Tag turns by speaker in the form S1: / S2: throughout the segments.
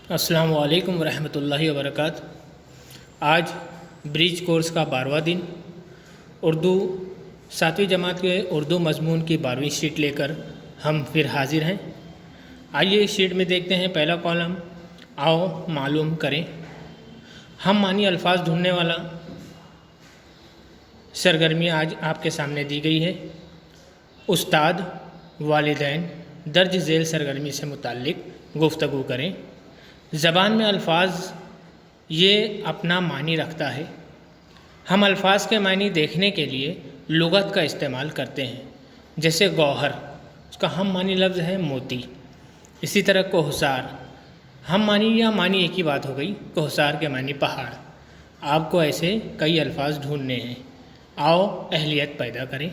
S1: अस्सलाम वालेकुम रहमतुल्लाहि वबरकात। आज ब्रिज कोर्स का 12वां दिन उर्दू 7वीं जमात के उर्दू मज़मून की 12वीं शीट लेकर हम फिर हाजिर हैं। आइए इस शीट में देखते हैं पहला कॉलम, आओ मालूम करें। हम मानी अल्फाज ढूंढने वाला सरगर्मी आज आपके सामने दी गई है। उस्ताद, वालिदैन दर्ज झेल सरगर्मी से मुताल्लिक गुफ्तगू करें। ज़बान में अल्फाज ये अपना मानी रखता है। हम अल्फाज के मानी देखने के लिए लुगत का इस्तेमाल करते हैं। जैसे गौहर, उसका हम मानी लफ्ज़ है मोती। इसी तरह कोहसार, हम मानी या मानी एक ही बात हो गई। कोहसार के मानी पहाड़। आपको ऐसे कई अल्फाज ढूंढने हैं। आओ अहलियत पैदा करें।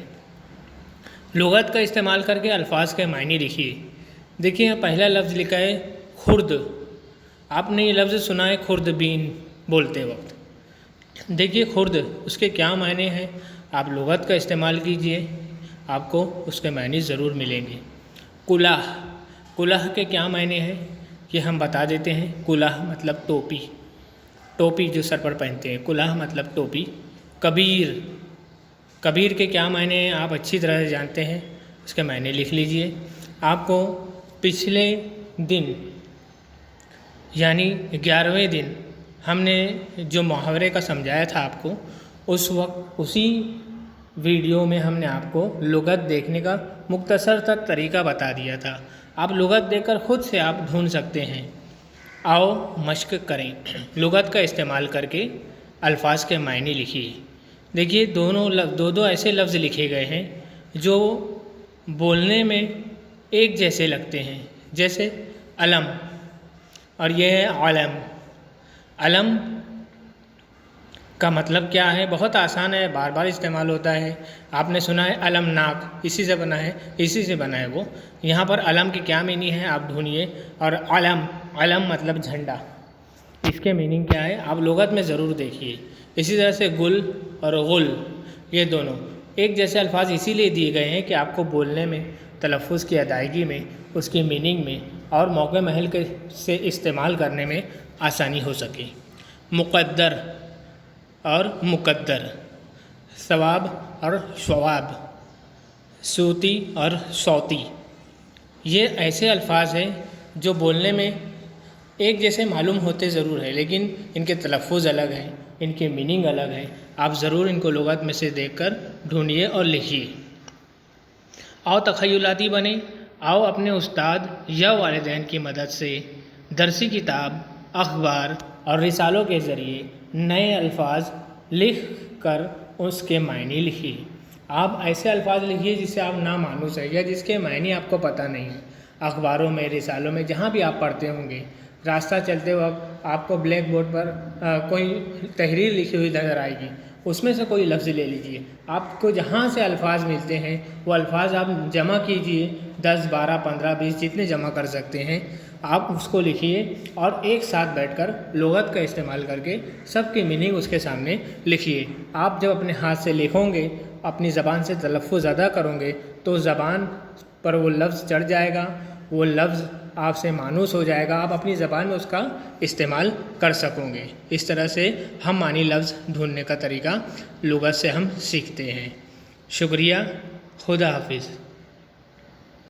S1: लुगत का इस्तेमाल करके अल्फाज के मानी लिखिए। देखिए यहाँ पहला लफ्ज़ लिखा है खुर्द। आपने ये लफ्ज़ सुना है खुर्दबीन बोलते वक्त। देखिए खुर्द, उसके क्या मायने हैं, आप लुगत का इस्तेमाल कीजिए, आपको उसके मायने ज़रूर मिलेंगे। कुलाह, कुलाह के क्या मायने हैं ये हम बता देते हैं। कुलाह मतलब टोपी, टोपी जो सर पर पहनते हैं, कुलाह मतलब टोपी। कबीर, कबीर के क्या मायने हैं आप अच्छी तरह से जानते हैं, उसके मायने लिख लीजिए। आपको पिछले दिन यानी 11वें दिन हमने जो मुहावरे का समझाया था आपको, उस वक्त उसी वीडियो में हमने आपको लुगत देखने का मुख्तसर तक तरीका बता दिया था। आप लुगत देखकर ख़ुद से आप ढूंढ सकते हैं। आओ मश्क करें। लुगत का इस्तेमाल करके अल्फाज के मायने लिखिए। देखिए दो ऐसे लफ्ज़ लिखे गए हैं जो बोलने में एक जैसे लगते हैं। जैसे अलम, और ये है आलम। अलम का मतलब क्या है, बहुत आसान है, बार बार इस्तेमाल होता है। आपने सुना है अलमनाक, इसी से बना है, इसी से बना है वो। यहाँ पर अलम की क्या मीनिंग है आप ढूंढिए। और अलम, अलम मतलब झंडा, इसके मीनिंग क्या है आप लुगत में ज़रूर देखिए। इसी तरह से गुल और गुल, ये दोनों एक जैसे अल्फाज इसीलिए दिए गए हैं कि आपको बोलने में, तलफ़ुज़ की अदायगी में, उसकी मीनिंग में और मौके महल के से इस्तेमाल करने में आसानी हो सके। मुक़द्दर और मुक़द्दर, सवाब और शवाब, सूती और सौती, ये ऐसे अल्फाज हैं जो बोलने में एक जैसे मालूम होते ज़रूर है, लेकिन इनके तलफ़ुज़ अलग हैं, इनके मीनिंग अलग हैं। आप ज़रूर इनको लुगत में से देखकर ढूंढिए और लिखिए। आओ तख़य्युलाती बने। आओ अपने उस्ताद या वालिदैन की मदद से दरसी किताब, अखबार और रिसालों के ज़रिए नए अल्फाज लिख कर उसके मायने लिखिए। आप ऐसे अल्फाज लिखिए जिससे आप ना मानूस है या जिसके मायने आपको पता नहीं है। अखबारों में, रिसालों में, जहाँ भी आप पढ़ते होंगे, रास्ता चलते वक्त आपको ब्लैक बोर्ड पर कोई तहरीर लिखी हुई नज़र आएगी, उसमें से कोई लफ्ज़ ले लीजिए। आपको जहाँ से अल्फाज मिलते हैं वो अल्फाज आप जमा कीजिए, 10, 12, 15, 20 जितने जमा कर सकते हैं आप उसको लिखिए और एक साथ बैठकर लुगत का इस्तेमाल करके सबकी मीनिंग उसके सामने लिखिए। आप जब अपने हाथ से लिखोगे, अपनी ज़बान से तलफ़ुज़ अदा करोगे, तो ज़बान पर वो लफ्ज़ चढ़ जाएगा, वो लफ्ज़ आपसे मानूस हो जाएगा, आप अपनी ज़बान में उसका इस्तेमाल कर सकोगे। इस तरह से हम मानी लफ्ज़ ढूंढने का तरीका लुगत से हम सीखते हैं। शुक्रिया, खुदा हाफिज़।